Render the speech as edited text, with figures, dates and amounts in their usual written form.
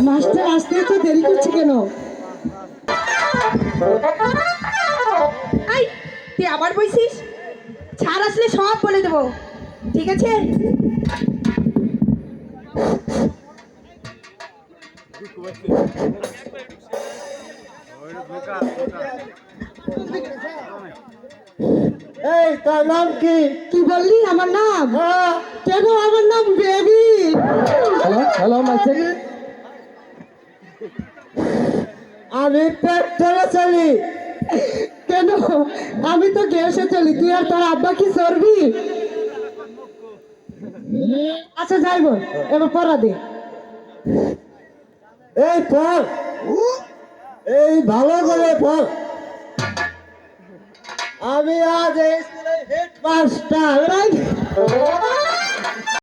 Master আসতে তো দেরি করছে কেন? তুই আবার বলছিস? ছাড় আসলে সব বলে দেবো, ঠিক আছে? এই তার নাম কি? কি বললি আমার নাম? কেন আমার নাম বেবি? হ্যালো হ্যালো মাসি, আমি পেট ঠেলে চলি। কেন? আমি তো গ্যাসে চলি, তুই আর তোর আব্বা কি চর্বি? আচ্ছা যাই বল, এবার পড়া দে। এই পর, এই ভালো করে পর। আমি আজ এই স্কুলের হেডমাস্টার।